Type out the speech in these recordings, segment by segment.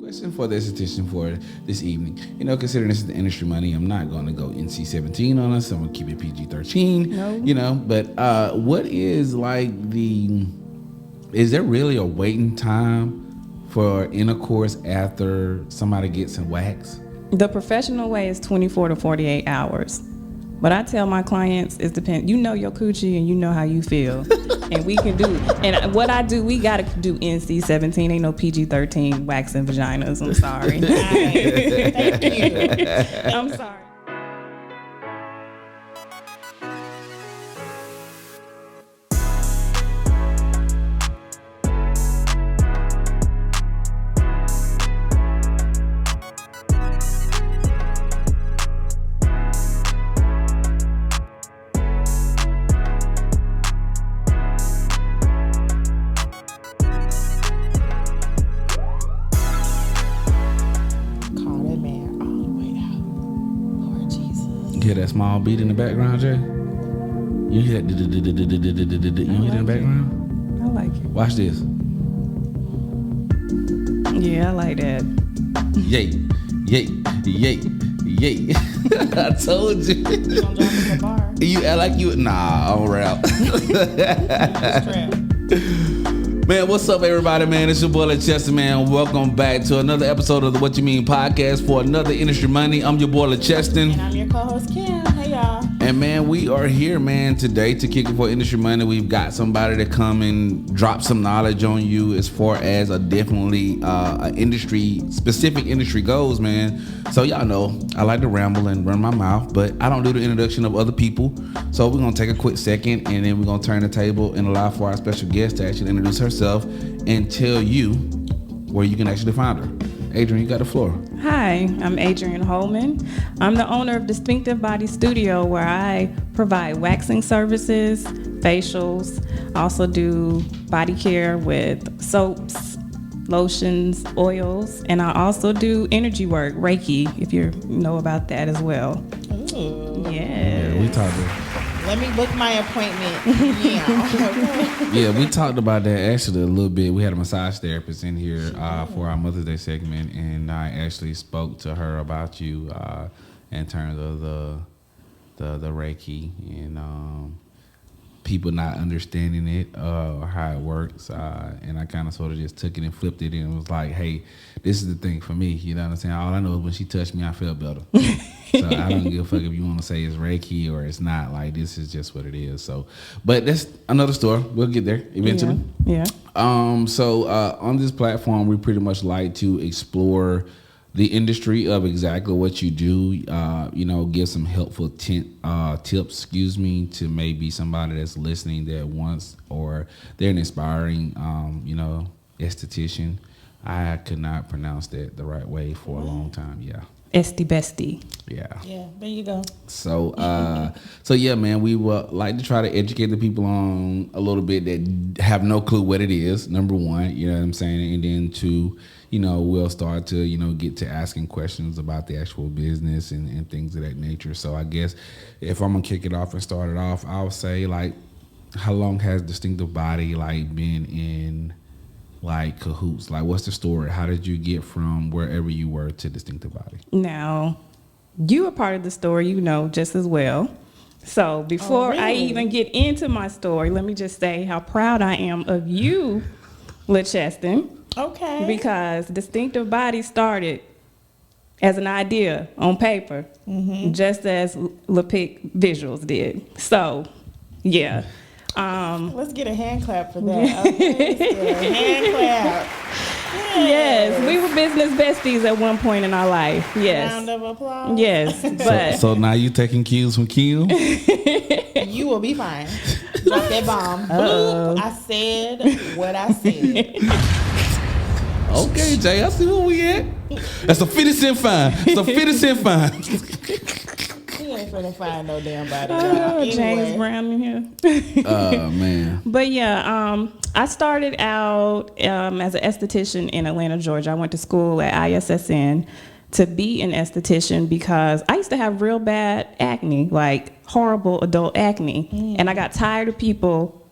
question for the esthetician for this evening. You know, considering this is the industry money, I'm not going to go NC-17 on us. I'm going to keep it PG-13. No. You know, but what is like is there really a waiting time for intercourse after somebody gets some wax? The professional way is 24 to 48 hours. But I tell my clients, it depends. You know your coochie and you know how you feel. And we can do, and what I do, we got to do NC-17. Ain't no PG-13 waxing vaginas. I'm sorry. Thank you. I'm sorry. Hear that small beat in the background, Jay? You hear that? You hear that in the background? I like it. Watch this. Yeah, I like that. Yay, yay, yay, yay. I told you. You gonna drop us a bar? You act like you. Nah, I'm rap. Man, what's up, everybody, man? It's your boy, Chester, man. Welcome back to another episode of the What You Mean podcast for another Industry Money. I'm your boy, Cheston. And I'm your co-host, Kim. Hey, y'all. And, man, we are here, man, today to kick it for Industry Money. We've got somebody to come and drop some knowledge on you as far as definitely specific industry goes, man. So, y'all know, I like to ramble and run my mouth, but I don't do the introduction of other people. So, we're going to take a quick second, and then we're going to turn the table and allow for our special guest to actually introduce herself and tell you where you can actually find her. Adrienne, you got the floor. Hi, I'm Adrienne Holman. I'm the owner of Distinctive Body Studio, where I provide waxing services, facials. I also do body care with soaps, lotions, oils, and I also do energy work, Reiki, if you know about that as well. Ooh. Yeah. We talked. Let me book my appointment. Yeah. Yeah, we talked about that actually a little bit. We had a massage therapist in here for our Mother's Day segment, and I actually spoke to her about you in terms of the Reiki and people not understanding it or how it works. And I kind of sort of just took it and flipped it and was like, hey, this is the thing for me. You know what I'm saying? All I know is when she touched me, I felt better. So I don't give a fuck if you want to say it's Reiki or it's not. Like, this is just what it is. So, but that's another story. We'll get there eventually. Yeah. So on this platform, we pretty much like to explore the industry of exactly what you do. Give some helpful tips, to maybe somebody that's listening that wants, or they're an aspiring, esthetician. I could not pronounce that the right way for a long time. Yeah. Esty bestie. Yeah. Yeah, there you go. So, yeah, man, we would like to try to educate the people on a little bit that have no clue what it is, number one, you know what I'm saying? And then two, we'll start to, get to asking questions about the actual business and things of that nature. So I guess if I'm going to kick it off and start it off, I'll say, like, how long has Distinctive Body, like, been in, like, cahoots? Like, what's the story? How did you get from wherever you were to Distinctive Body? Now, you are part of the story, just as well. So before I even get into my story, let me just say how proud I am of you, LaCheston. Okay. Because Distinctive Body started as an idea on paper, just as LaPic Visuals did. So, yeah. Let's get a hand clap for that. Okay, let's get a hand clap. Yes, we were business besties at one point in our life. Yes. Round of applause. Yes, but So now you taking cues from Kim? You will be fine. Drop that bomb. Bloop. I said what I said. Okay, Jay, I see where we at. That's a 50-cent fine. It's a 50-cent fine. You ain't finna find no damn body. James Anyway. Brown in here. Oh, man. But yeah, I started out as an esthetician in Atlanta, Georgia. I went to school at ISSN to be an esthetician because I used to have real bad acne, like horrible adult acne. And I got tired of people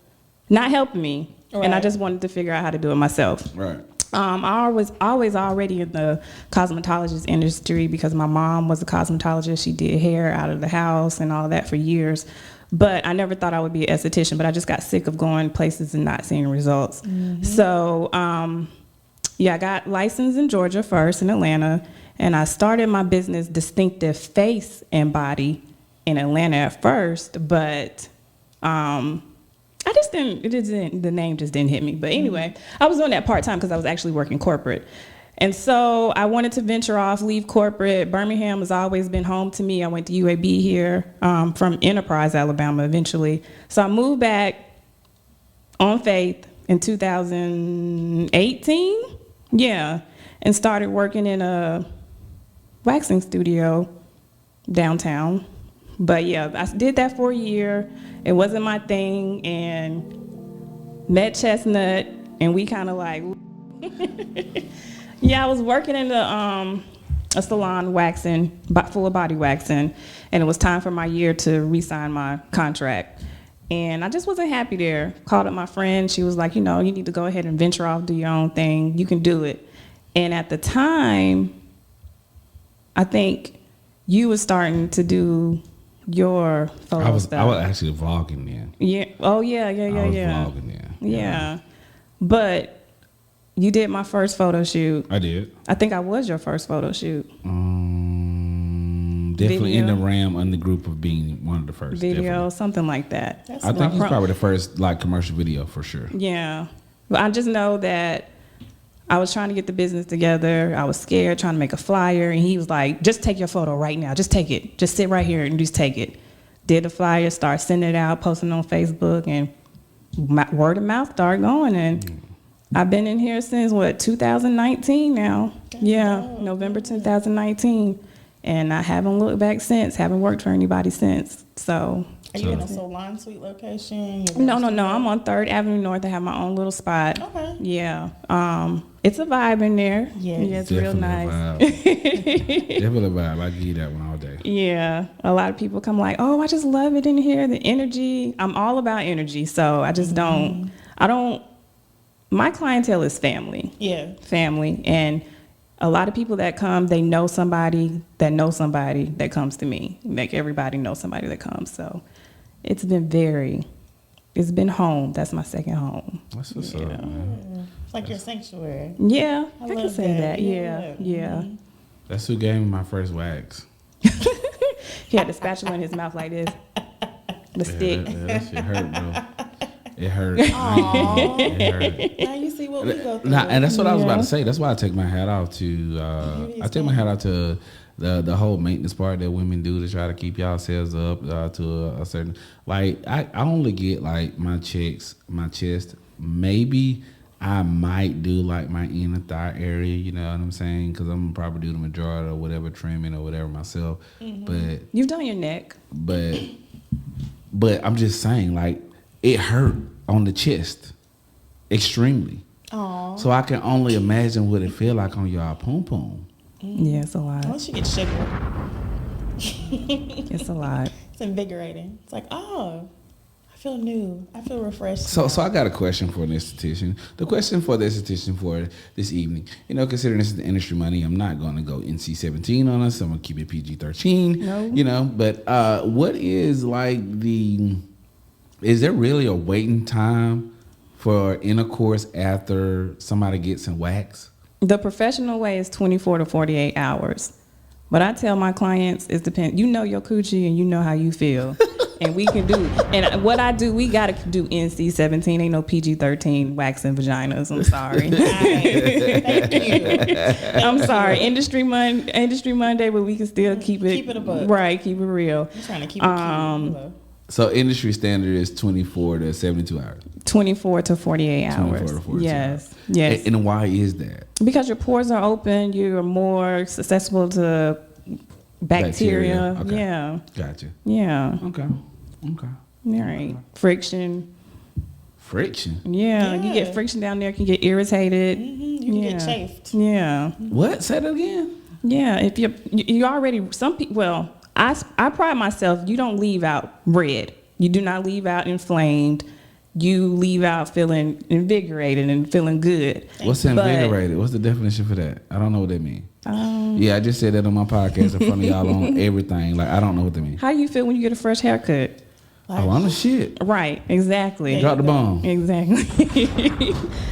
not helping me. Right. And I just wanted to figure out how to do it myself. Right. I was always already in the cosmetologist industry because my mom was a cosmetologist. She did hair out of the house and all that for years. But I never thought I would be an esthetician, but I just got sick of going places and not seeing results. So, I got licensed in Georgia first, in Atlanta, and I started my business Distinctive Face and Body in Atlanta at first, but I just didn't, the name just didn't hit me. But anyway, I was doing that part-time because I was actually working corporate. And so I wanted to venture off, leave corporate. Birmingham has always been home to me. I went to UAB here from Enterprise, Alabama, eventually. So I moved back on faith in 2018, and started working in a waxing studio downtown. But I did that for a year. It wasn't my thing, and met Chestnut, and we kind of like, I was working in a salon waxing, full body waxing, and it was time for my year to re-sign my contract. And I just wasn't happy there. Called up my friend. She was like, you need to go ahead and venture off, do your own thing. You can do it. And at the time, I think you were starting to do your photo stuff. I was actually vlogging then. Yeah. Oh, yeah. I was vlogging then. Yeah. But you did my first photo shoot. I did. I think I was your first photo shoot. Definitely Video. in the RAM on the group of being one of the first. Video, definitely. something like that. I think he's probably the first commercial video for sure. Yeah. But I just know that I was trying to get the business together. I was scared, trying to make a flyer, and he was like, just take your photo right now. Just take it. Just sit right here and just take it. Did the flyer, started sending it out, posting on Facebook, and word of mouth started going. And I've been in here since, 2019 now. November 2019. And I haven't looked back since, haven't worked for anybody since. So. Are you in a salon suite location? No. I'm on 3rd Avenue North. I have my own little spot. Okay. Yeah. It's a vibe in there. Yes. Yeah, it's real nice. Definitely a vibe. I give you that one all day. Yeah. A lot of people come like, oh, I just love it in here. The energy. I'm all about energy. So I just my clientele is family. Yeah. Family. And a lot of people that come, they know somebody that comes to me. Make everybody know somebody that comes. So it's been home. That's my second home. That's what's up, man. It's like your sanctuary. Yeah, I can love say that. Yeah. Mm-hmm. That's who gave me my first wax. He had the spatula in his mouth like this. The stick. That shit hurt, bro. It hurt. Aww. It hurt. Now you see what we go through. And that's what I was about to say. That's why I take my hat off to. I take my hat off to the whole maintenance part that women do to try to keep y'all sales up to a certain. Like I only get like my chest. Maybe I might do like my inner thigh area. You know what I'm saying? Because I'm gonna probably do the majority or whatever trimming or whatever myself. But You've done your neck. But I'm just saying, like, it hurt on the chest extremely. Aww. So I can only imagine what it feel like on y'all poom poom. Yeah, it's a lot. Once you get sugar, It's a lot. it's invigorating. It's like, oh, I feel new. I feel refreshed. So I got a question for an esthetician. The question for the esthetician for this evening, considering this is the industry money, I'm not going to go NC-17 on us. I'm going to keep it PG-13. No. But what is is there really a waiting time for intercourse after somebody gets in wax? The professional way is 24 to 48 hours. But I tell my clients, it depends. You know your coochie and you know how you feel. And we can do. And what I do, we got to do NC-17. Ain't no PG-13 waxing vaginas. I'm sorry. Thank you. I'm sorry. Industry Monday, but we can still keep it a buck. Right, keep it real. I'm trying to keep it cute. So industry standard is 24 to 72 hours. 24 to 48 hours. 24 to 42 Yes. hours. Yes. And why is that? Because your pores are open, you're more susceptible to bacteria. Okay. Yeah. Gotcha. Yeah. Okay. All right. Friction. Yeah. You get friction down there, can get irritated. You can get chafed. Yeah. What? Say that again? Yeah. If you already, some people, well, I pride myself, you don't leave out red. You do not leave out inflamed. you leave out feeling invigorated and feeling good. What's invigorated? What's the definition for that? I don't know what that means. Yeah, I just said that on my podcast in front of y'all on everything. Like, I don't know what that means. How you feel when you get a fresh haircut? Like, I'm the shit. Right, exactly. Drop the bomb. Exactly.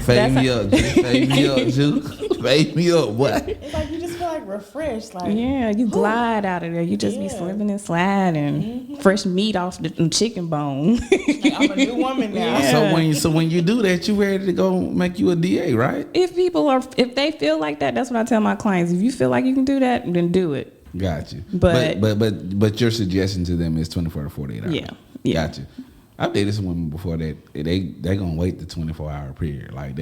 Fade me up, Juice. Fade me up, Juice. Fade me up, what? It's like you just feel like refreshed. Like, Yeah, you glide out of there. You just be slipping and sliding. Fresh meat off the chicken bone. like, I'm a new woman now. Yeah. So when you do that, you ready to go make you a DA, right? If they feel like that, that's what I tell my clients. If you feel like you can do that, then do it. Got you. But your suggestion to them is 24 to 48 hours. Yeah. Got you. I've dated some women before that they gonna wait the 24-hour period. Like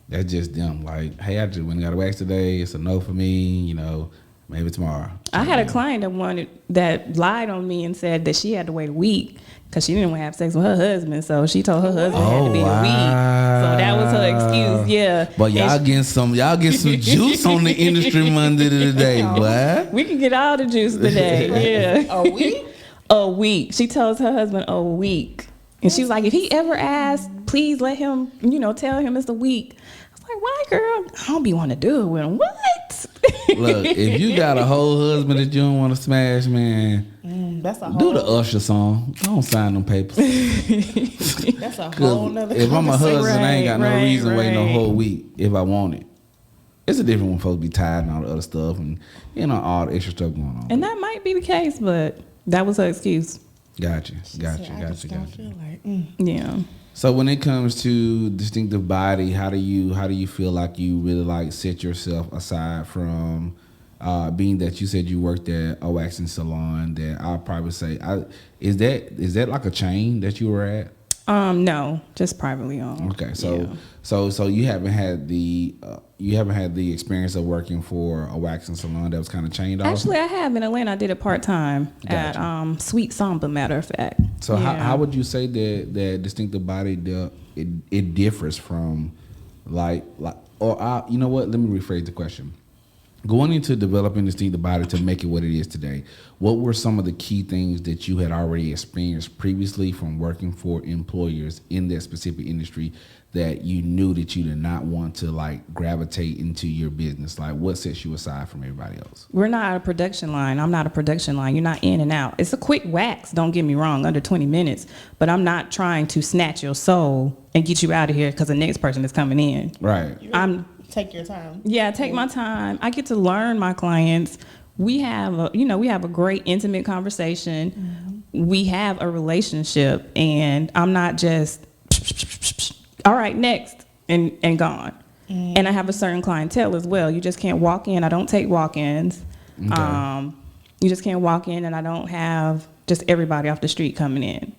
that's just them. Like, hey, I just went and got a wax today. It's a no for me. You know, maybe tomorrow. I had a client that lied on me and said that she had to wait a week because she didn't want to have sex with her husband. So she told her husband it had to be a week. So that was her excuse. Yeah. But y'all getting some juice on the industry Monday today, boy. We can get all the juice today. Yeah. A week? A week. She tells her husband a week. And she was like, if he ever asks, please let him, tell him it's a week. I was like, why, girl? I don't be want to do it with him. What? Look, if you got a whole husband that you don't want to smash, man, That's a whole. do the Usher song. Don't sign them papers. That's a whole nother. If I'm a husband, I ain't got no Right, reason waiting a right. whole week if I want it. It's a different when folks be tired and all the other stuff and all the extra stuff going on. And that might be the case, but that was her excuse. Gotcha. I just don't feel like. Yeah. So when it comes to distinctive body, how do you feel like you really like set yourself aside from being that you said you worked at a waxing salon that I'll probably say is that like a chain that you were at? No, just privately owned. Okay, so Yeah. so you haven't had the experience of working for a waxing salon that was kind of chained off. Actually, I have in Atlanta. I did it part-time Gotcha. at Sweet Samba, matter of fact. So Yeah. how would you say that distinctive body it differs from you know what? Let me rephrase the question. Going into developing distinctive body to make it what it is today, what were some of the key things that you had already experienced previously from working for employers in that specific industry that you knew that you did not want to like gravitate into your business? Like, what sets you aside from everybody else? We're not a production line. I'm not a production line. You're not in and out. It's a quick wax, don't get me wrong, under 20 minutes. But I'm not trying to snatch your soul and get you out of here because the next person is coming in. Right. Take your time. Yeah, take my time. I get to learn my clients. We have a great intimate conversation. We have a relationship, and I'm not just all right, next and gone. And I have a certain clientele as well. You just can't walk in. I don't take walk-ins. Okay. You just can't walk in, and I don't have just everybody off the street coming in.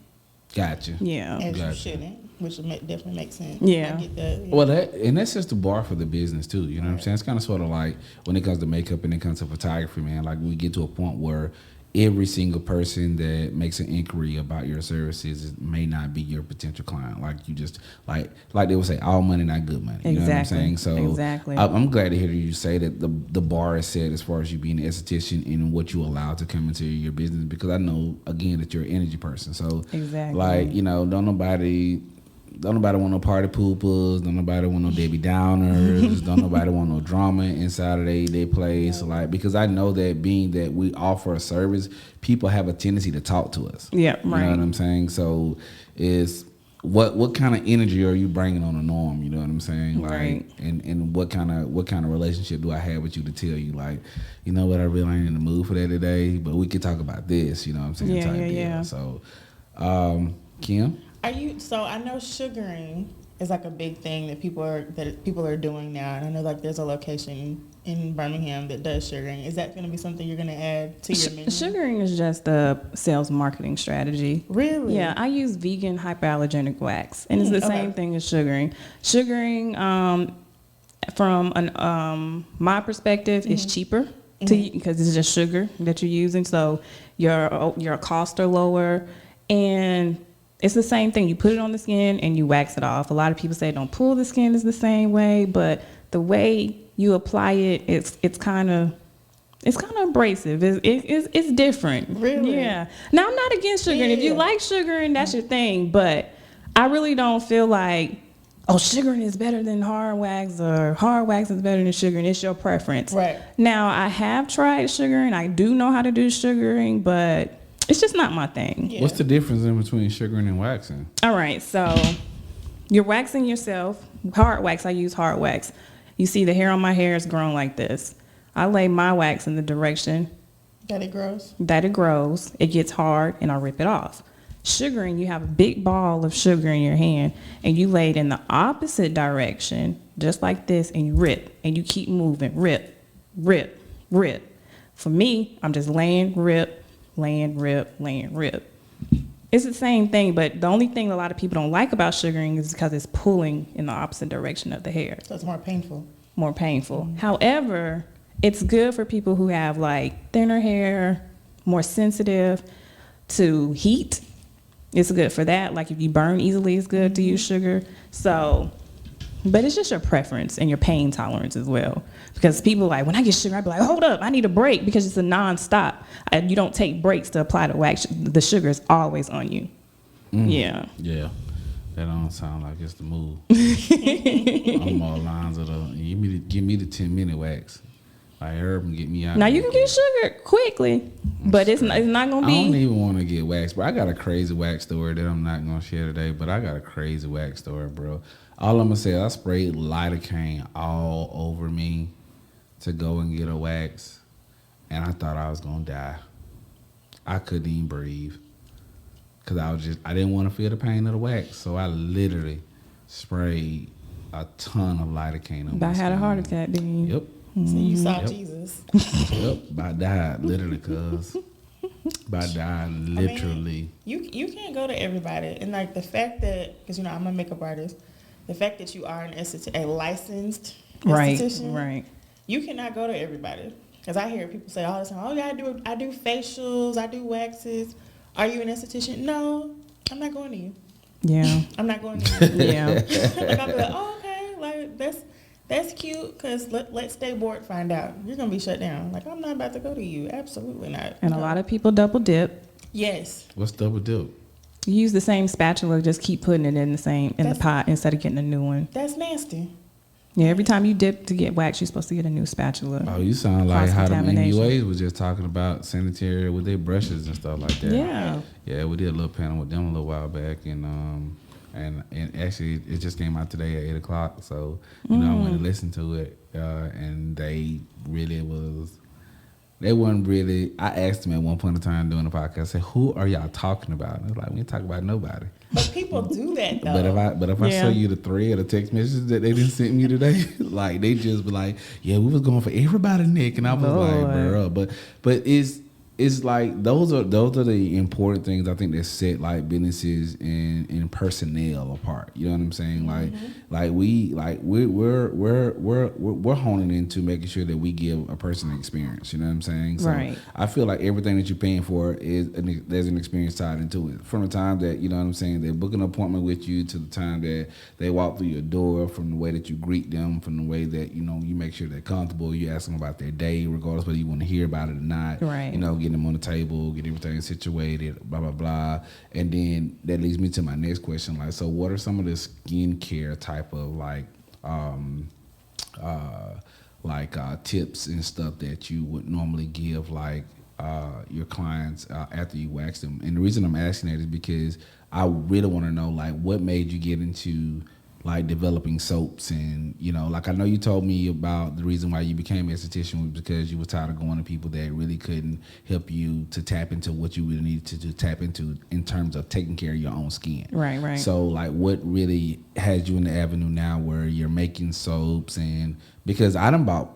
Gotcha. Yeah. As you Gotcha. shouldn't, which definitely makes sense. Yeah. I get that. Yeah. Well, that's just the bar for the business too. You know what I'm saying? It's kind of sort of like when it comes to makeup and it comes to photography, man. Like we get to a point where every single person that makes an inquiry about your services may not be your potential client. Like you just like they would say, all money not good money. You know what I'm saying? So Exactly. I'm glad to hear you say that the bar is set as far as you being an esthetician and what you allow to come into your business, because I know again that you're an energy person. So Exactly. like, don't nobody want no party poopers. Don't nobody want no Debbie Downers. Don't nobody want no drama inside of their place. Like, because I know that being that we offer a service, people have a tendency to talk to us. Yeah, You right. know what I'm saying? So it's what kind of energy are you bringing on the norm? You know what I'm saying? Like, Right. and what kind of relationship do I have with you to tell you, like, you know what, I really ain't in the mood for that today, but we could talk about this. You know what I'm saying? Yeah, type yeah, deal. yeah. So, Kim. So I know sugaring is like a big thing that people are doing now, and I know like there's a location in Birmingham that does sugaring. Is that going to be something you're going to add to your menu? Sugaring is just a sales marketing strategy. Really? Yeah, I use vegan hypoallergenic wax, and it's the same thing as sugaring. Sugaring, from my perspective, is cheaper because it's just sugar that you're using, so your costs are lower, and it's the same thing. You put it on the skin and you wax it off. A lot of people say don't pull the skin is the same way, but the way you apply it, it's kind of abrasive. It's different. Really? Yeah. Now I'm not against sugaring. If you like sugaring, that's your thing. But I really don't feel like, oh, sugaring is better than hard wax or hard wax is better than sugaring. It's your preference. Right. Now, I have tried sugaring. I do know how to do sugaring, but it's just not my thing. Yeah. What's the difference in between sugaring and waxing? All right, so you're waxing yourself. Hard wax, I use hard wax. You see the hair on my hair is grown like this. I lay my wax in the direction That it grows. that it grows. It gets hard, and I rip it off. Sugaring, you have a big ball of sugar in your hand, and you lay it in the opposite direction, just like this, and you rip, and you keep moving. Rip, rip, rip. For me, I'm just laying, rip, laying, rip, laying, rip. It's the same thing, but the only thing a lot of people don't like about sugaring is because it's pulling in the opposite direction of the hair. So it's more painful. More painful. However, it's good for people who have like thinner hair, more sensitive to heat. It's good for that. Like if you burn easily, it's good to use sugar. So, but it's just your preference and your pain tolerance as well. Because people like, when I get sugar, I be like, hold up, I need a break because it's a nonstop. And you don't take breaks to apply the wax. The sugar is always on you. Yeah. Yeah. That don't sound like it's the move. I'm all lines of the give me the 10-minute wax. Like herb and get me out. Now you can get sugar quickly, but it's not gonna I don't be. even want to get waxed, bro. I got a crazy wax story that I'm not gonna share today, but I got a crazy wax story, bro. All I'm gonna say, I sprayed lidocaine all over me to go and get a wax, and I thought I was gonna die. I couldn't even breathe because I didn't want to feel the pain of the wax, so I literally sprayed a ton of lidocaine on I my had a skin. heart attack, didn't you? Yep. So you saw Yep. Jesus. Yep, I died literally, cuz. I died literally. You can't go to everybody, and like the fact that, because you know I'm a makeup artist, the fact that you are a licensed esthetician, Right. you cannot go to everybody. Because I hear people say all the time, oh yeah, I do facials, I do waxes. Are you an esthetician? No, I'm not going to you. Yeah. I'm not going to you. Yeah. Like I'll be like, oh okay, like that's cute. Because let Stay Bored find out. You're gonna be shut down. Like I'm not about to go to you. Absolutely not. And a lot of people double dip. Yes. What's double dip? You use the same spatula, just keep putting it in the That's- pot instead of getting a new one. That's nasty. Yeah, every time you dip to get wax, you're supposed to get a new spatula. Oh, you sound like how the Cross-contamination. MUAs was just talking about sanitary with their brushes and stuff like that. Yeah. Yeah, we did a little panel with them a little while back, and actually it just came out today at 8:00. So you know I went to listen to it, and they weren't really. I asked them at one point in time during the podcast, I said, "Who are y'all talking about?" And I was like, "We ain't talking about nobody." But people do that though. But if I Yeah. show you the thread of text messages that they didn't send me today, like they just be like, "Yeah, we was going for everybody, Nick," and I was like, "Bro," but it's like those are the important things I think that set like businesses and personnel apart. You know what I'm saying? We're honing into making sure that we give a person an experience. You know what I'm saying? So Right. I feel like everything that you're paying for there's an experience tied into it. From the time that, you know what I'm saying, they book an appointment with you to the time that they walk through your door, from the way that you greet them, from the way that, you know, you make sure they're comfortable, you ask them about their day, regardless whether you want to hear about it or not. Right. You know, getting them on the table, get everything situated, blah, blah, blah. And then that leads me to my next question. Like, so what are some of the skincare type of tips and stuff that you would normally give your clients after you wax them? And the reason I'm asking that is because I really want to know, like, what made you get into like developing soaps? And, you know, like I know you told me about the reason why you became an esthetician was because you were tired of going to people that really couldn't help you to tap into what you really needed to tap into in terms of taking care of your own skin. Right. So like what really has you in the avenue now where you're making soaps? And because I done bought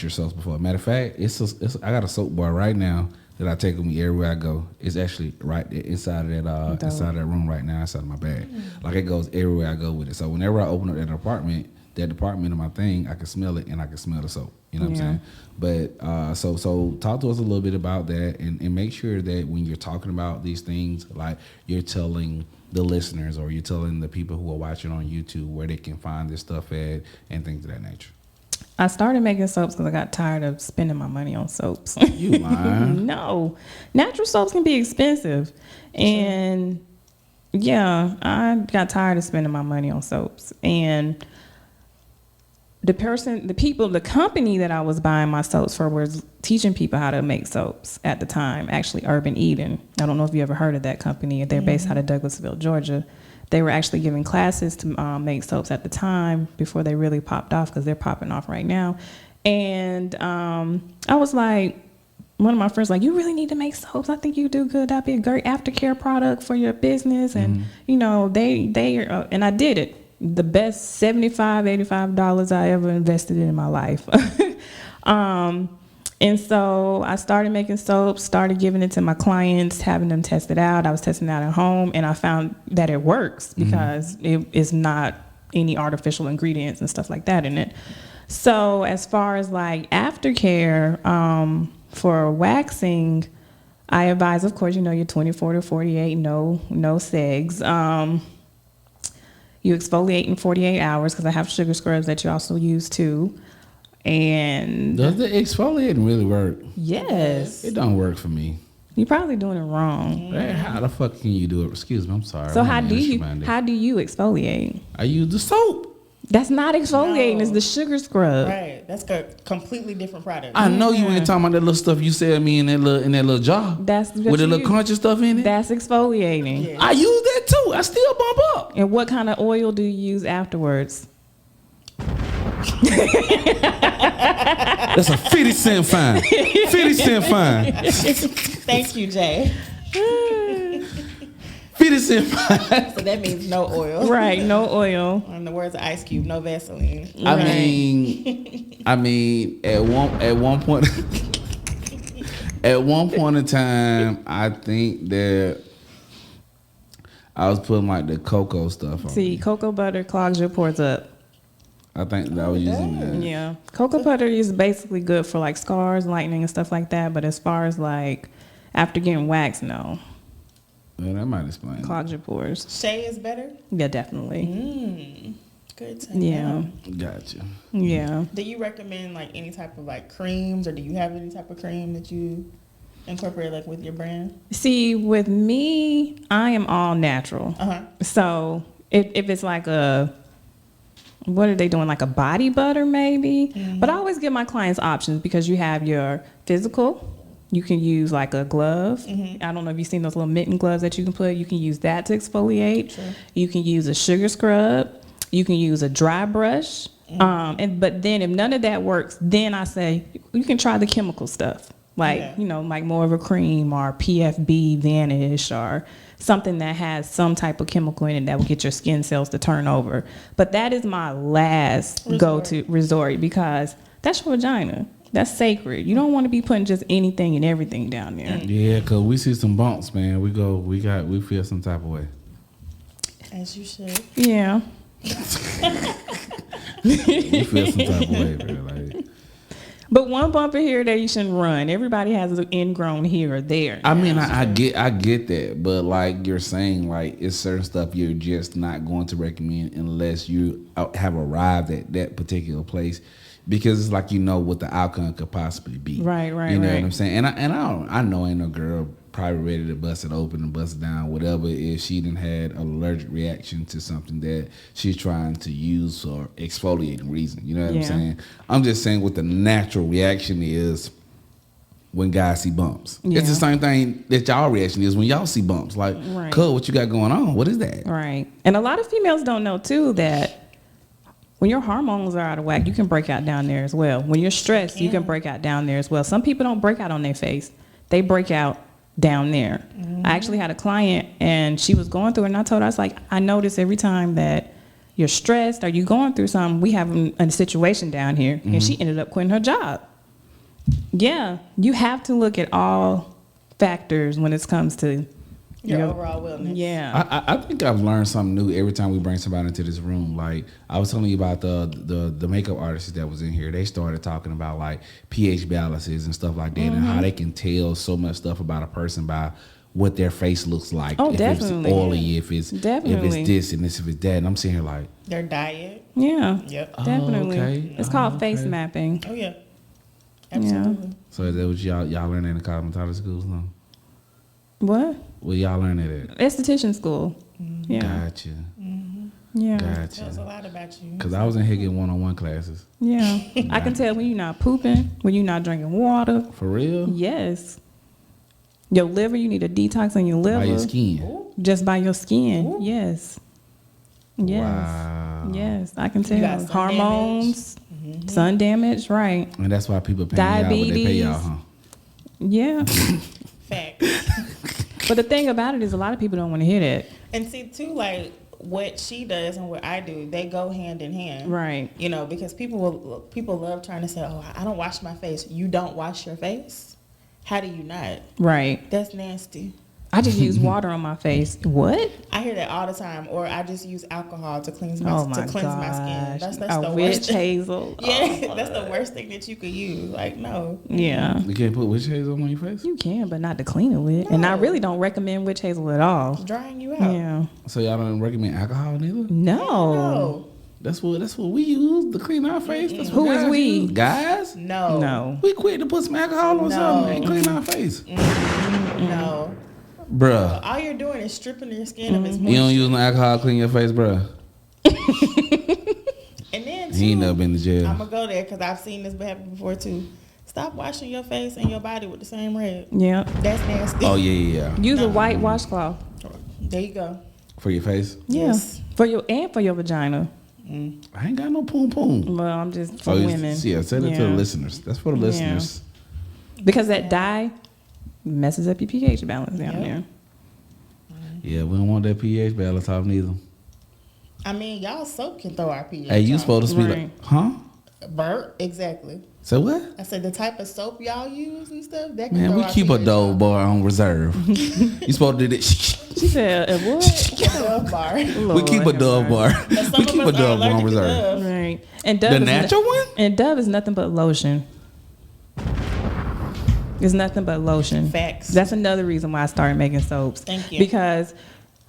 your soaps before. Matter of fact, I got a soap bar right now that I take with me everywhere I go. It's actually right inside of that room right now, inside of my bag. Like it goes everywhere I go with it. So whenever I open up that department of my thing, I can smell it and I can smell the soap. You know what I'm saying? But so talk to us a little bit about that, and make sure that when you're talking about these things, like you're telling the listeners or you're telling the people who are watching on YouTube where they can find this stuff at and things of that nature. I started making soaps because I got tired of spending my money on soaps. You lying? No. Natural soaps can be expensive. And Yeah, I got tired of spending my money on soaps. And the company that I was buying my soaps for was teaching people how to make soaps at the time. Actually, Urban Eden. I don't know if you ever heard of that company. They're based out of Douglasville, Georgia. They were actually giving classes to make soaps at the time before they really popped off, because they're popping off right now. And I was like, one of my friends like, you really need to make soaps. I think you do good. That'd be a great aftercare product for your business. And, you know, they are, and I did it. The best $75, $85 I ever invested in my life. And so I started making soaps, started giving it to my clients, having them test it out. I was testing it out at home, and I found that it works because it is not any artificial ingredients and stuff like that in it. So as far as like aftercare, for waxing, I advise, of course, you know, your 24 to 48, no segs. You exfoliate in 48 hours, because I have sugar scrubs that you also use too. And does the exfoliating really work? Yes. It don't work for me. You're probably doing it wrong. Hey, how the fuck can you do it? Excuse me, I'm sorry. So how do you exfoliate? I use the soap. That's not exfoliating. No. It's the sugar scrub. Right. That's a completely different product. I know you ain't talking about that little stuff you sell me in that little jar. That's what with the you little crunchy stuff in it. That's exfoliating. Yeah. I use that too. I still bump up. And what kind of oil do you use afterwards? That's a 50-cent fine. 50-cent fine. Thank you, Jay. 50-cent fine. So that means no oil. Right, no oil. In the words of Ice Cube, no Vaseline. I Right. mean, at one point, at one point in time, I think that I was putting like the cocoa stuff on. See, cocoa butter clogs your pores up. I think that I was using that. Yeah. Cocoa butter is basically good for like scars, lightening, and stuff like that. But as far as like after getting waxed, no. Well, that might explain. Clogs your pores. Shea is better? Yeah, definitely. Good to Yeah. know. Gotcha. Yeah. Do you recommend like any type of like creams, or do you have any type of cream that you incorporate like with your brand? See, with me, I am all natural. So if it's like what are they doing? Like a body butter maybe? But I always give my clients options, because you have your physical. You can use like a glove. I don't know if you've seen those little mitten gloves that you can put. You can use that to exfoliate. Sure. You can use a sugar scrub. You can use a dry brush. But then if none of that works, then I say you can try the chemical stuff. Like, you know, like more of a cream or PFB Vanish or something that has some type of chemical in it that will get your skin cells to turn over. But that is my last go-to resort, because that's your vagina. That's sacred. You don't want to be putting just anything and everything down there. Yeah, cause we see some bumps, man. We feel some type of way. As you should. Yeah. We feel some type of way, bro. Like, but one bump in here that you shouldn't run. Everybody has an ingrown here or there. I mean, I get that, but like you're saying, like it's certain stuff you're just not going to recommend unless you have arrived at that particular place, because it's like, you know what the outcome could possibly be. Right. You know what I'm saying? And I know ain't no girl probably ready to bust it open and bust it down, whatever, if she done had an allergic reaction to something that she's trying to use for exfoliating reason. You know what I'm saying? I'm just saying what the natural reaction is when guys see bumps. Yeah. It's the same thing that y'all reaction is when y'all see bumps. Like, cool, what you got going on? What is that? Right. And a lot of females don't know too that when your hormones are out of whack, you can break out down there as well. When you're stressed, you can break out down there as well. Some people don't break out on their face. They break out down there. I actually had a client, and she was going through it, and I told her, I was like, I notice every time that you're stressed or you going through something, we have a situation down here. And she ended up quitting her job. Yeah, you have to look at all factors when it comes to your overall wellness. Yeah. I think I've learned something new every time we bring somebody into this room. Like I was telling you about the makeup artists that was in here. They started talking about like pH balances and stuff like that, and how they can tell so much stuff about a person by what their face looks like. Oh, if definitely. it's oily, if it's this and this, if it's that. And I'm sitting here like Their diet. Yeah. Yep. Definitely. okay. It's called face mapping. Oh yeah. Absolutely. So is that what y'all learned in the cosmetology schools? No? What? Where y'all learn it at? Esthetician school. Yeah. Gotcha. Yeah. Tells a Gotcha. lot about you. Because I was in here getting one-on-one classes. Yeah. I can tell when you're not pooping, when you're not drinking water. For real? Yes. Your liver, you need a detox on your liver. By your skin. Ooh. Just by your skin. Ooh. Yes. Yes. Wow. Yes, I can got tell. sun Hormones, sun damage, right. And that's why people pay y'all what they pay y'all, huh? Yeah. Facts. But the thing about it is a lot of people don't want to hear that. And see, too, like, what she does and what I do, they go hand in hand. Right. You know, because people love trying to say, oh, I don't wash my face. You don't wash your face? How do you not? Right. That's nasty. I just use water on my face. What? I hear that all the time. Or I just use alcohol to cleanse my, Oh my my skin. gosh. That's A the witch worst. hazel. Yeah, Oh. that's the worst thing that you could use. Like, no. Yeah. You can't put witch hazel on your face? You can, but not to clean it with. And I No. really don't recommend witch hazel at all. It's drying you out. Yeah. So y'all don't recommend alcohol neither? No. That's what we use to clean our face. That's what Who is guys we? use. Guys? No. No. We quit to put some alcohol on No. something and clean our face. No. Bruh. All you're doing is stripping your skin of its You moisture. don't use no alcohol to clean your face, bruh. And then, He ain't too, never been to jail. I'm going to go there because I've seen this happen before, too. Stop washing your face and your body with the same red. Yeah. That's nasty. Oh, yeah. Use a white washcloth. There you go. For your face? Yes. Yeah. For your vagina. I ain't got no poom poom. Well, I'm just for women. Yeah, send it to the listeners. That's for the listeners. Because that dye messes up your pH balance down Yep. there. Yeah, we don't want that pH balance off neither. I mean, y'all soap can throw our pH. Hey, you off. supposed to be Right. like, huh? Burp, exactly. So what? I said the type of soap y'all use and stuff, that can Man, throw we our keep a pH Dove off. bar on reserve. You supposed to do this. She said, what? A Dove bar. We keep a Dove bar. Some We of keep us a are Dove bar on allergic to reserve. Dove. Right. And Dove The is natural one? And Dove is nothing but lotion. It's nothing but lotion. Facts. That's another reason why I started making soaps. Thank you. Because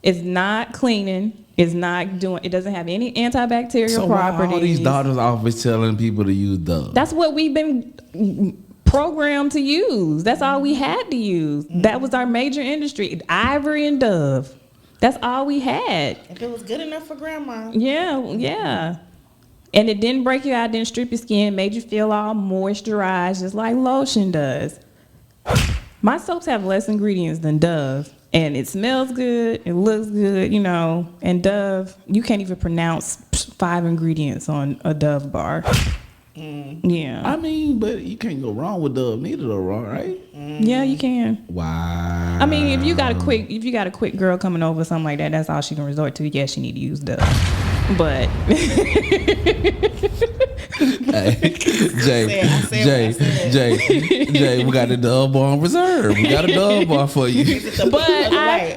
it's not cleaning. It's not doing. It doesn't have any antibacterial So why properties. all these doctors' office telling people to use Dove? That's what we've been programmed to use. That's all we had to use. That was our major industry: Ivory and Dove. That's all we had. If it was good enough for grandma. Yeah. And it didn't break you out, didn't strip your skin, made you feel all moisturized, just like lotion does. My soaps have less ingredients than Dove, and it smells good, it looks good, and Dove, you can't even pronounce 5 ingredients on a Dove bar. Yeah. I mean, but you can't go wrong with Dove neither, though, right? Yeah, you can. Wow. I mean, if you got a quick girl coming over, something like that, that's all she can resort to. Yes, she need to use Dove. But Hey, Jay, we got the Dove bar on reserve. We got a Dove bar for you.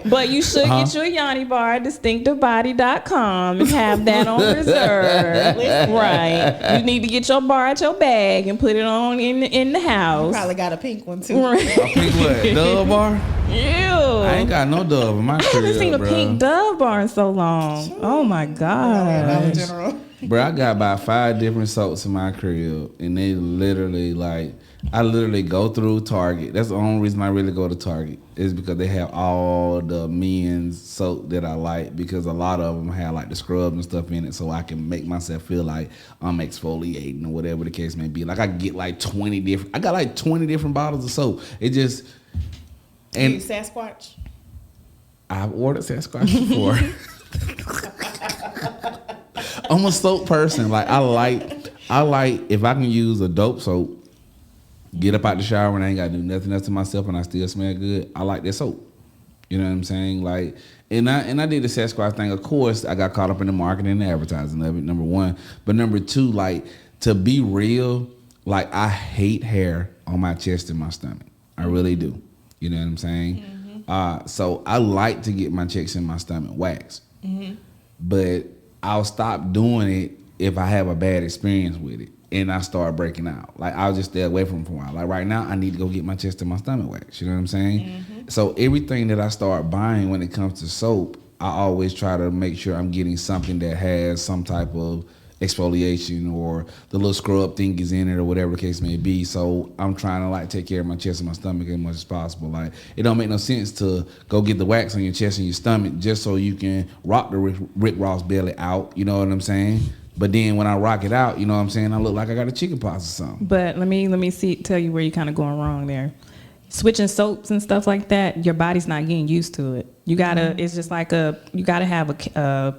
but you should get you a Yanni bar at distinctivebody.com and have that on reserve. Right. You need to get your bar out your bag and put it on in the house. Probably got a pink one too. Right. A pink what? Dove bar? Ew. I ain't got no Dove in my crib, I haven't seen a bro. pink Dove bar in so long. Oh my Dollar god. General. Bro, I got about 5 different soaps in my crib, and they literally I literally go through Target. That's the only reason I really go to Target is because they have all the men's soap that I like, because a lot of them have like the scrubs and stuff in it, so I can make myself feel like I'm exfoliating or whatever the case may be. Like I get like 20 different. I got like 20 different bottles of soap. It just You use Sasquatch? I've ordered Sasquatch before. I'm a soap person. Like I like if I can use a dope soap, get up out the shower and I ain't gotta do nothing else to myself and I still smell good. I like that soap. You know what I'm saying? Like, and I did the Sasquatch thing. Of course, I got caught up in the marketing and advertising of it, number one. But number two, like, to be real, like I hate hair on my chest and my stomach. I really do. You know what I'm saying? Mm-hmm. So I like to get my checks in my stomach waxed. Mm-hmm. But I'll stop doing it if I have a bad experience with it and I start breaking out. Like I'll just stay away from it for a while. Like right now, I need to go get my chest and my stomach waxed. You know what I'm saying? Mm-hmm. So everything that I start buying when it comes to soap, I always try to make sure I'm getting something that has some type of exfoliation or the little scrub thing is in it or whatever the case may be. So I'm trying to like take care of my chest and my stomach as much as possible. Like it don't make no sense to go get the wax on your chest and your stomach just so you can rock the Rick Ross belly out. You know what I'm saying? But then when I rock it out, you know what I'm saying, I look like I got a chicken pox or something. But let me tell you where you're kind of going wrong there. Switching soaps and stuff like that, your body's not getting used to it. You gotta, it's just like you gotta have a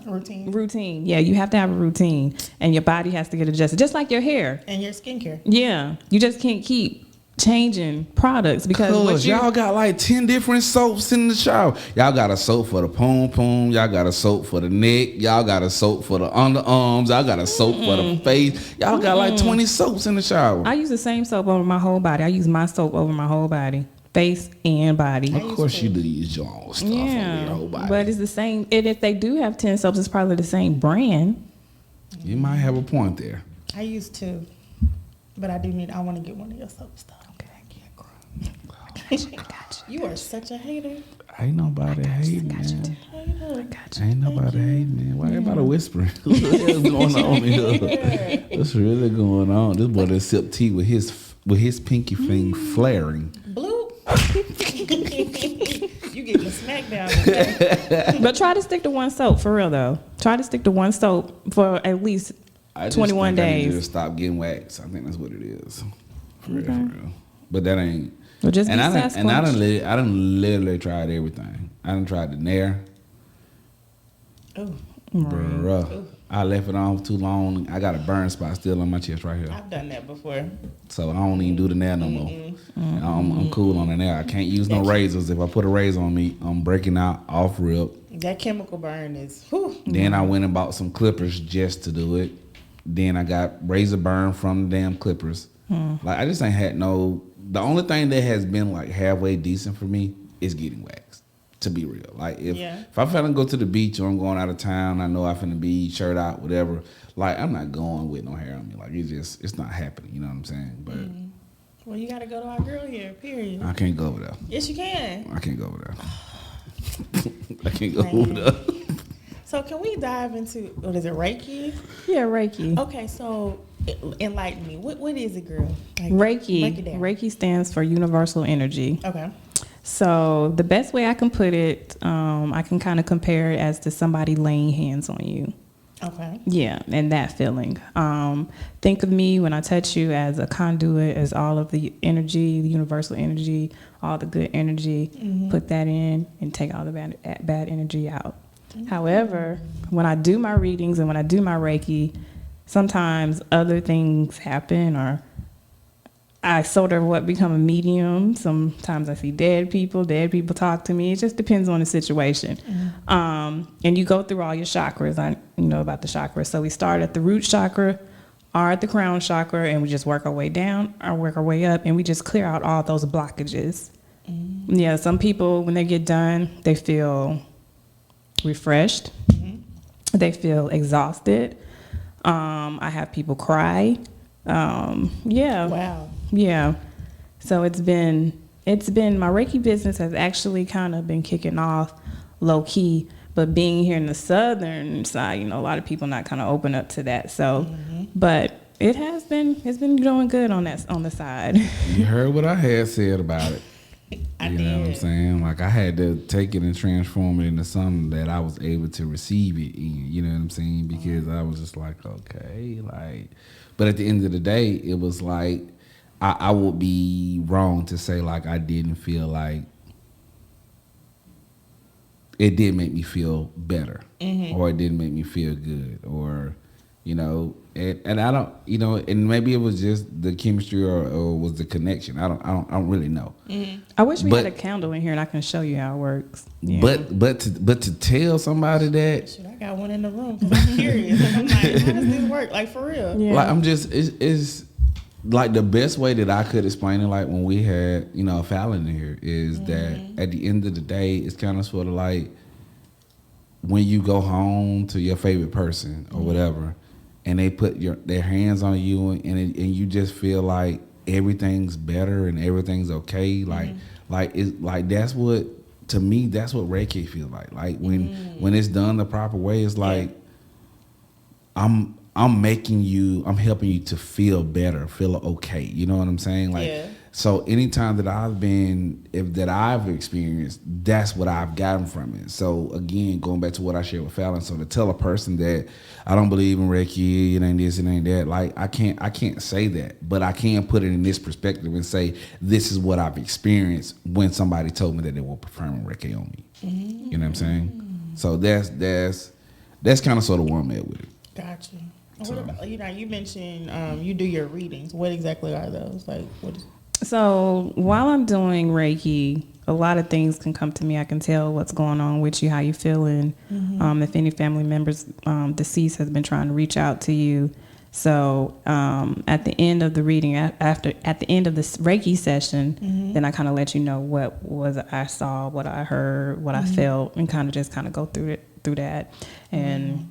routine. Yeah, you have to have a routine, and your body has to get adjusted, just like your hair and your skincare. Yeah, you just can't keep changing products because y'all got like 10 different soaps in the shower. Y'all got a soap for the poom, y'all got a soap for the neck, y'all got a soap for the underarms, y'all got a soap for the face. Y'all got like 20 soaps in the shower. I use the same soap over my whole body. I use my soap over my whole body, face and body. Of course you do use your own stuff over your whole body. But it's the same, and if they do have 10 soaps, it's probably the same brand. You might have a point there. I use 2, but I want to get one of your soaps though. I got you. You are such a hater. Ain't nobody hating, man. I got you. Ain't nobody hating, man. Why everybody whispering? What the hell's going on here? What's really going on? This boy that sipped tea with his pinky finger flaring. Blue. You getting a smackdown. But try to stick to one soap for real though. Try to stick to one soap for at least 21 days. I need to stop getting waxed. I think that's what it is. For real. But that ain't. Well, just I done literally tried everything. I done tried the Nair. Oh, bruh. I left it on too long. I got a burn spot still on my chest right here. I've done that before. So I don't even do the Nair no more. I'm cool on the Nair. I can't use no razors. If I put a razor on me, I'm breaking out off rip. That chemical burn is. Whew. Then I went and bought some clippers just to do it. Then I got razor burn from the damn clippers. Like I just ain't had no. The only thing that has been like halfway decent for me is getting waxed. To be real, like if I finna go to the beach or I'm going out of town, I know I finna be shirt out, whatever. Like I'm not going with no hair on me. Like it's not happening. You know what I'm saying? But well, you gotta go to our girl here. Period. I can't go over there. Yes, you can. I can't go over there. I can't go over there. So can we dive into what is it, Reiki? Yeah, Reiki. Okay, so enlighten me. What is it, girl? Like, Reiki stands for universal energy. Okay. So the best way I can put it, I can kind of compare it as to somebody laying hands on you. Okay. Yeah, and that feeling. Think of me when I touch you as a conduit, as all of the energy, the universal energy, all the good energy. Put that in and take all the bad energy out. However, when I do my readings and when I do my Reiki, sometimes other things happen, or I sort of become a medium. Sometimes I see dead people talk to me. It just depends on the situation. And you go through all your chakras. I know about the chakras. So we start at the root chakra or at the crown chakra, and we just work our way down or work our way up, and we just clear out all those blockages. Yeah, some people, when they get done, they feel refreshed. They feel exhausted. I have people cry. Wow. Yeah. So it's been my Reiki business has actually kind of been kicking off low key, but being here in the southern side, a lot of people not kind of open up to that. So, but it's been doing good on the side. You heard what I had said about it. I you did. know what I'm saying? Like I had to take it and transform it into something that I was able to receive it in. You know what I'm saying? Because I was just like, okay, like. But at the end of the day, it was like I would be wrong to say like I didn't feel like it did make me feel better, or it didn't make me feel good, or and I don't, and maybe it was just the chemistry or was the connection. I don't really know. I wish we had a candle in here and I can show you how it works. Yeah. But to tell somebody that, shit, I got one in the room because I'm curious. I'm like, how does this work? Like for real? Yeah. Like I'm just it's like the best way that I could explain it. Like when we had Fallon in here is that at the end of the day, it's kind of sort of like when you go home to your favorite person or whatever. And they put their hands on you, and you just feel like everything's better and everything's okay. Like that's what, to me, that's what Reiki feels like. Like when it's done the proper way, it's like I'm making you, I'm helping you to feel better, feel okay. You know what I'm saying? Like, Yeah. so anytime that I've experienced, that's what I've gotten from it. So again, going back to what I shared with Fallon, so to tell a person that I don't believe in Reiki, it ain't this, it ain't that, like I can't say that, but I can put it in this perspective and say this is what I've experienced when somebody told me that they were performing Reiki on me. Mm-hmm. You know what I'm saying? So that's kind of sort of where I'm at with it. Gotcha. What about, you mentioned you do your readings. What exactly are those? Like, what is? So while I'm doing Reiki, a lot of things can come to me. I can tell what's going on with you, how you feeling. Mm-hmm. If any family members deceased has been trying to reach out to you. So at the end of the reading, at the end of this Reiki session, mm-hmm. then I kind of let you know what was I saw, what I heard, what mm-hmm. I felt, and kind of go through that, and mm-hmm.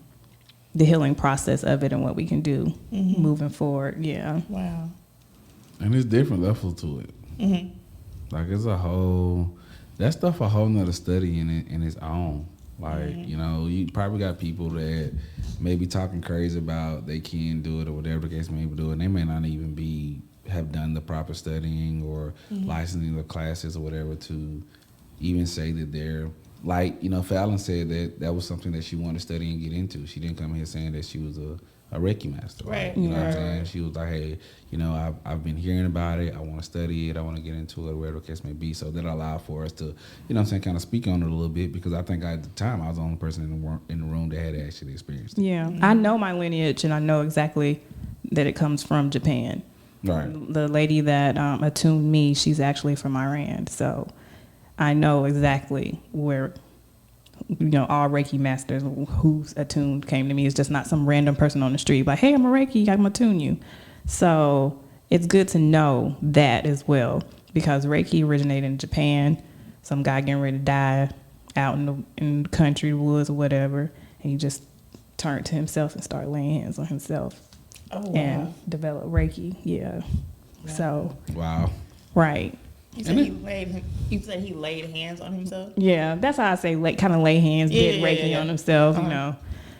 the healing process of it and what we can do mm-hmm. moving forward. Yeah. Wow. And it's different levels to it. Mm-hmm. Like it's that stuff a whole nother study in its own. Like, mm-hmm. You probably got people that may be talking crazy about they can't do it or whatever the case may be doing. They may not even have done the proper studying or mm-hmm. licensing the classes or whatever to even say that they're like, Fallon said that was something that she wanted to study and get into. She didn't come here saying that she was a Reiki master. Right. You know what I'm saying? She was like, hey, I've been hearing about it. I want to study it. I want to get into it, whatever the case may be. So that allowed for us to, kind of speak on it a little bit because I think at the time I was the only person in the room that had actually experienced it. Yeah. Mm-hmm. I know my lineage and I know exactly that it comes from Japan. Right. The lady that attuned me, she's actually from Iran. So I know exactly where all Reiki masters who's attuned came to me. It's just not some random person on the street like, hey, I'm a Reiki, I'm attune you. So it's good to know that as well because Reiki originated in Japan. Some guy getting ready to die out in the country, woods or whatever, and he just turned to himself and started laying hands on himself. Oh, wow. And developed Reiki. Yeah. Wow. So. Wow. Right. You said he laid hands on himself? Yeah, that's how I say kind of lay hands, did Reiki on himself,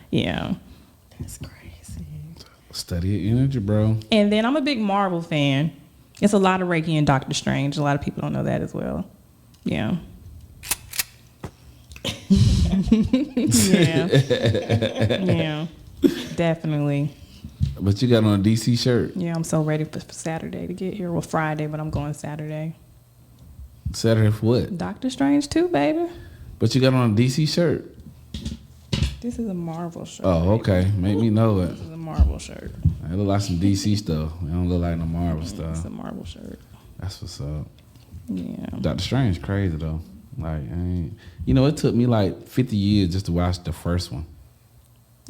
Yeah. That's crazy. Study your energy, bro. And then I'm a big Marvel fan. It's a lot of Reiki in Doctor Strange. A lot of people don't know that as well. Yeah. Yeah, definitely. But you got on a DC shirt. Yeah, I'm so ready for Saturday to get here. Well, Friday, but I'm going Saturday. Saturday for what? Doctor Strange 2, baby. But you got on a DC shirt. This is a Marvel shirt. Oh, okay. Make me know it. This is a Marvel shirt. It look like some DC stuff. It don't look like no Marvel stuff. It's a Marvel shirt. That's what's up. Yeah. Doctor Strange crazy though. Like, it took me like 50 years just to watch the first one.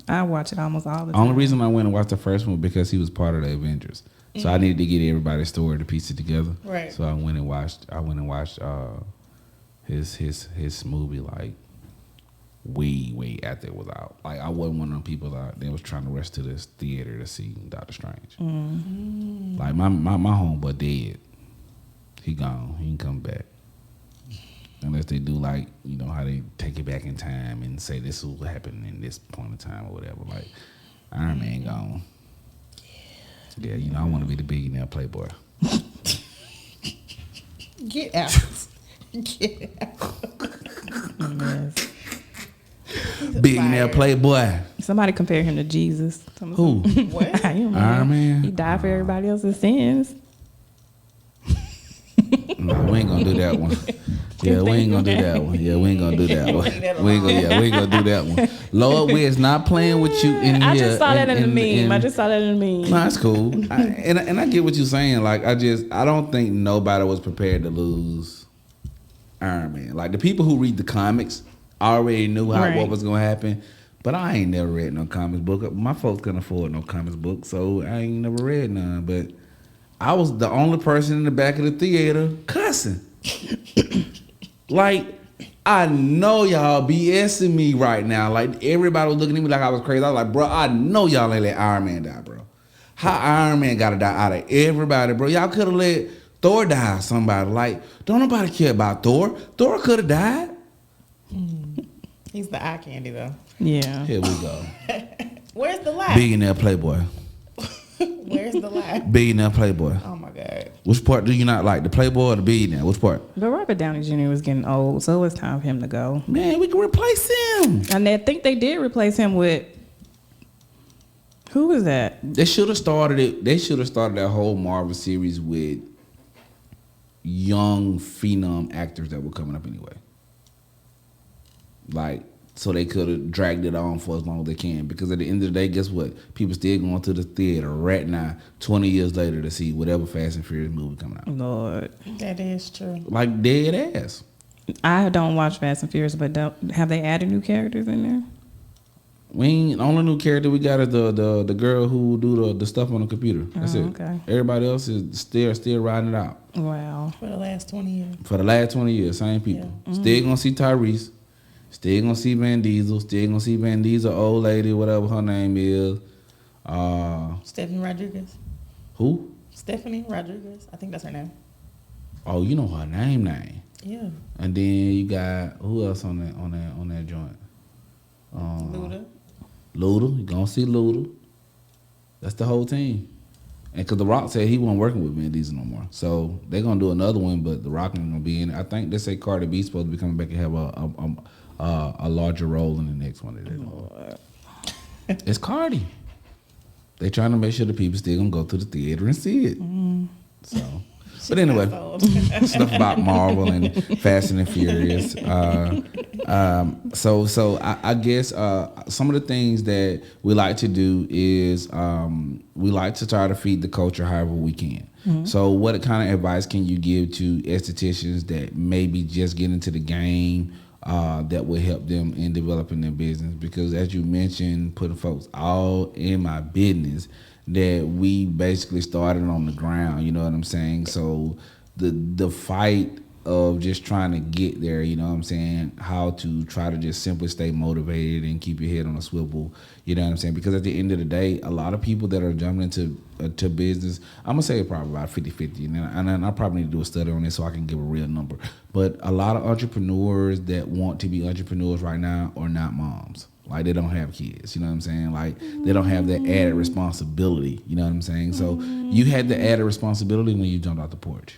I watch it almost all the time. Only reason I went and watched the first one was because he was part of the Avengers. So I needed to get everybody's story to piece it together. Right. So I went and watched his movie like way after it was out. Like I wasn't one of them people that was trying to rush to this theater to see Doctor Strange. Mm-hmm. Like my homeboy dead. He gone. He can come back. Unless they do like, how they take it back in time and say this is what happened in this point in time or whatever. Like Iron Man gone. Yeah, I want to be the billionaire playboy. Get out. Get out. Yes. Billionaire playboy. Somebody compare him to Jesus. Who? What? Iron Man. He died for everybody else's sins. No, we ain't gonna do that one. Yeah, we ain't gonna do that one. Yeah, we ain't gonna do that one. We ain't gonna do that one. Lord, we is not playing with you in here. I just saw that in the meme. I just saw that in the meme. No, that's cool. And I get what you're saying. Like, I don't think nobody was prepared to lose Iron Man. Like, the people who read the comics already knew what was gonna happen. But I ain't never read no comics book. My folks couldn't afford no comics book, so I ain't never read none. But I was the only person in the back of the theater cussing. Like, I know y'all BSing me right now. Like, everybody was looking at me like I was crazy. I was like, bro, I know y'all ain't let Iron Man die, bro. How Iron Man gotta die out of everybody, bro? Y'all could have let Thor die or somebody. Like, don't nobody care about Thor. Thor could have died. He's the eye candy, though. Yeah. Here we go. Where's the lie? Billionaire playboy. Where's the lie? Billionaire playboy. Oh my God. Which part do you not like? The playboy or the billionaire? Which part? But Robert Downey Jr. was getting old, so it was time for him to go. Man, we can replace him. And I think they did replace him with, who was that? They should have started it. They should have started that whole Marvel series with young phenom actors that were coming up anyway. Like, so they could have dragged it on for as long as they can. Because at the end of the day, guess what? People still going to the theater right now, 20 years later, to see whatever Fast and Furious movie coming out. Lord. That is true. Like dead ass. I don't watch Fast and Furious, but have they added new characters in there? We ain't, the only new character we got is the girl who do the stuff on the computer. That's it. Okay. Everybody else is still riding it out. Wow. For the last 20 years. For the last 20 years, same people. Yeah. Still gonna see Tyrese. Still gonna see Van Diesel. Still gonna see Van Diesel, old lady, whatever her name is. Stephanie Rodriguez. Who? Stephanie Rodriguez. I think that's her name. Oh, you know her name. Yeah. And then you got who else on that joint? Luda. Luda. You gonna see Luda. That's the whole team. And because The Rock said he wasn't working with Van Diesel no more. So they're going to do another one, but The Rock ain't going to be in it. I think they say Cardi B's supposed to be coming back and have a larger role in the next one. That they're doing. It's Cardi. They trying to make sure the people still going to go to the theater and see it. So, but anyway, stuff about Marvel and Fast and Furious. So I guess some of the things that we like to do is we like to try to feed the culture however we can. Mm-hmm. So what kind of advice can you give to estheticians that maybe just get into the game that will help them in developing their business? Because as you mentioned, putting folks all in my business, that we basically started on the ground, you know what I'm saying? So the fight of just trying to get there, you know what I'm saying, how to try to just simply stay motivated and keep your head on a swivel, you know what I'm saying? Because at the end of the day, a lot of people that are jumping into to business, I'm going to say probably about 50-50, and I probably need to do a study on this so I can give a real number. But a lot of entrepreneurs that want to be entrepreneurs right now are not moms. Like, they don't have kids, you know what I'm saying? Like, they don't have that added responsibility, you know what I'm saying? So you had the added responsibility when you jumped out the porch.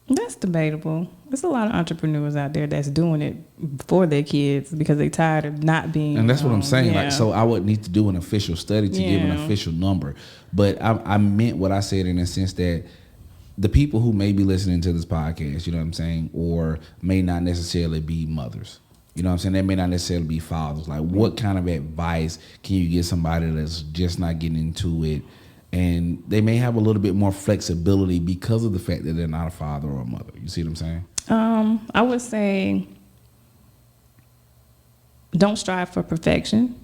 That's debatable. There's a lot of entrepreneurs out there that's doing it for their kids because they're tired of not being. And that's what I'm saying. Yeah. Like, so I would need to do an official study to give an official number. But I meant what I said in the sense that the people who may be listening to this podcast, you know what I'm saying, or may not necessarily be mothers. You know what I'm saying? They may not necessarily be fathers. Like, what kind of advice can you give somebody that's just not getting into it? And they may have a little bit more flexibility because of the fact that they're not a father or a mother. You see what I'm saying? I would say don't strive for perfection.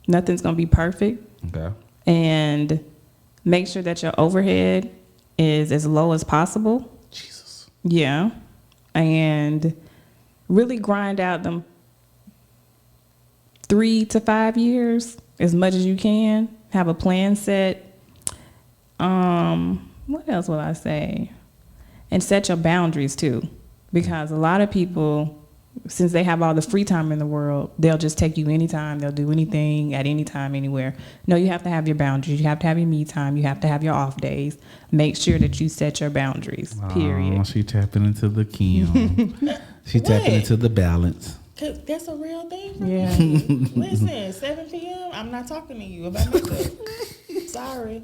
Nothing's going to be perfect. Okay. And make sure that your overhead is as low as possible. Jesus. Yeah. And really grind out them 3 to 5 years as much as you can. Have a plan set. What else will I say? And set your boundaries too, because a lot of people, since they have all the free time in the world, they'll just take you anytime. They'll do anything at any time, anywhere. No, you have to have your boundaries. You have to have your me time. You have to have your off days. Make sure that you set your boundaries. Period. Oh, she tapping into the Kim. She tapping into the balance. Cause that's a real thing for Yeah. me. Listen, 7 p.m. I'm not talking to you about makeup. Sorry.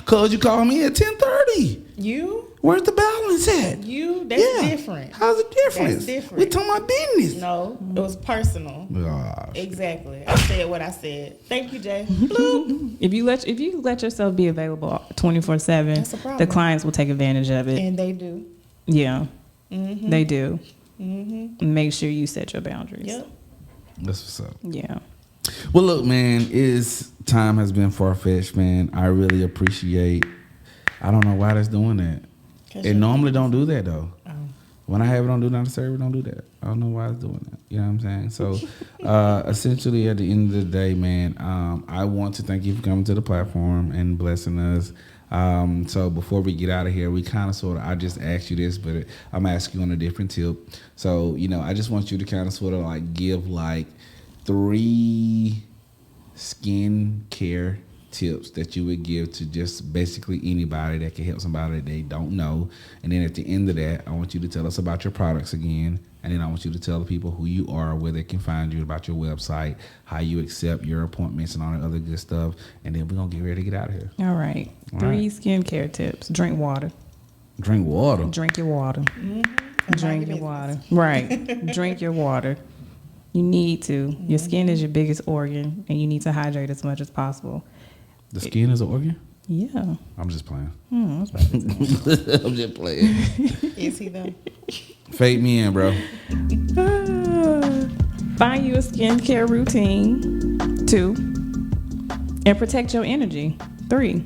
Cause you called me at 10:30. You? Where's the balance at? You? That's different. How's it different? That's different. We talking about business. No, it was personal. Gosh. Exactly. I said what I said. Thank you, Jay. Bloop. If you let yourself be available 24/7, That's a problem. the clients will take advantage of it. And they do. Yeah, Mm-hmm. they do. Mm-hmm. Make sure you set your boundaries. Yep. That's what's up. Yeah. Well, look, man, time has been far-fetched, man. I really appreciate. I don't know why that's doing that. It normally don't do that though. Oh. When I have it on do not disturb, it don't do that. I don't know why it's doing that. You know what I'm saying? So, essentially, at the end of the day, man, I want to thank you for coming to the platform and blessing us. So before we get out of here, we kind of I just asked you this, but I'm asking you on a different tip. So, I just want you to kind of sort of like give like 3 skincare tips that you would give to just basically anybody that can help somebody that they don't know. And then at the end of that, I want you to tell us about your products again. And then I want you to tell the people who you are, where they can find you, about your website, how you accept your appointments and all that other good stuff. And then we're going to get ready to get out of here. All right. 3 skincare tips. Drink water. Drink water. Drink your water. Mm-hmm. Drink your water. Right. Drink your water. You need to. Your skin is your biggest organ, and you need to hydrate as much as possible. The skin is an organ? Yeah. I'm just playing. I was about to say. I'm just playing. Is he though? Fade me in, bro. Find you a skincare routine. 2. And protect your energy. 3.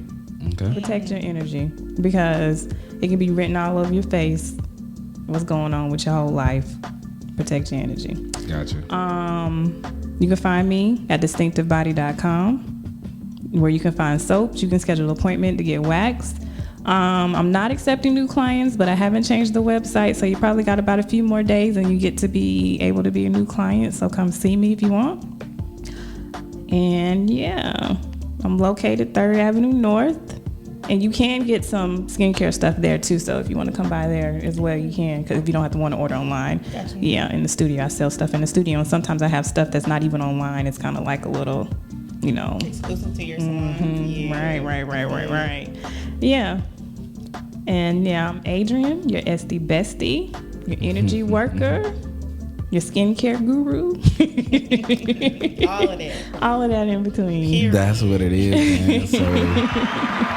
Okay. Protect your energy, because it can be written all over your face what's going on with your whole life. Protect your energy. Gotcha. You can find me at distinctivebody.com, where you can find soaps. You can schedule an appointment to get waxed. I'm not accepting new clients, but I haven't changed the website, so you probably got about a few more days and you get to be able to be a new client. So come see me if you want. And yeah, I'm located 3rd Avenue North. And you can get some skincare stuff there too. So if you want to come by there as well, you can. Because if you don't have to want to order online, Gotcha. Yeah, in the studio, I sell stuff in the studio. And sometimes I have stuff that's not even online. It's kind of like a little, Exclusive to your salon. Yeah. Right. Yeah. And yeah, I'm Adrienne, your SD bestie, your energy worker, your skincare guru. All of that. All of that in between. Period. That's what it is, man. So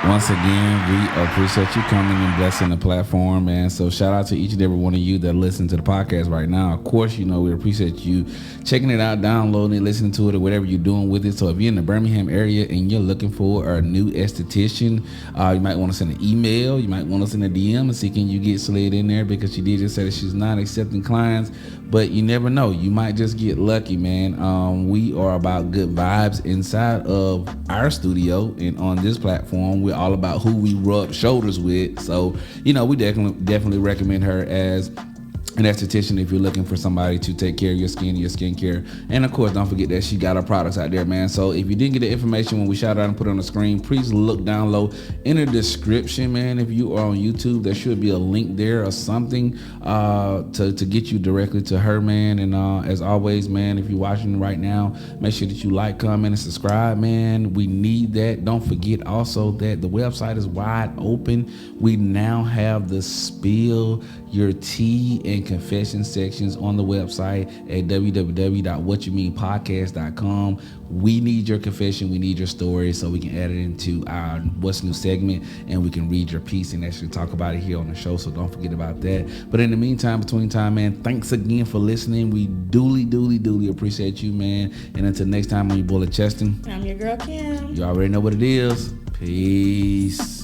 once again, we appreciate you coming and blessing the platform, man. So shout out to each and every one of you that listen to the podcast right now. Of course, we appreciate you checking it out, downloading it, listening to it, or whatever you're doing with it. So if you're in the Birmingham area and you're looking for a new esthetician, you might want to send an email. You might want to send a DM and see can you get slid in there, because she did just say that she's not accepting clients. But you never know. You might just get lucky, man. We are about good vibes inside of our studio, and on this platform, we're all about who we rub shoulders with. So, we definitely recommend her as an esthetician if you're looking for somebody to take care of your skin, your skincare. And of course, don't forget that she got her products out there, man. So if you didn't get the information when we shout out and put it on the screen, please look down low in the description, man. If you are on YouTube, there should be a link there or something to get you directly to her, man. And as always, man, if you're watching right now, make sure that you like, comment, and subscribe, man. We need that. Don't forget also that the website is wide open. We now have the Spill Your Tea and Confession sections on the website at www.whatyoumeanpodcast.com. We need your confession. We need your story so we can add it into our What's New segment, and we can read your piece and actually talk about it here on the show. So don't forget about that. But in the meantime, between time, man, thanks again for listening. We duly appreciate you, man. And until next time on your Bullet Cheston, I'm your girl, Kim. you already know what it is. Peace.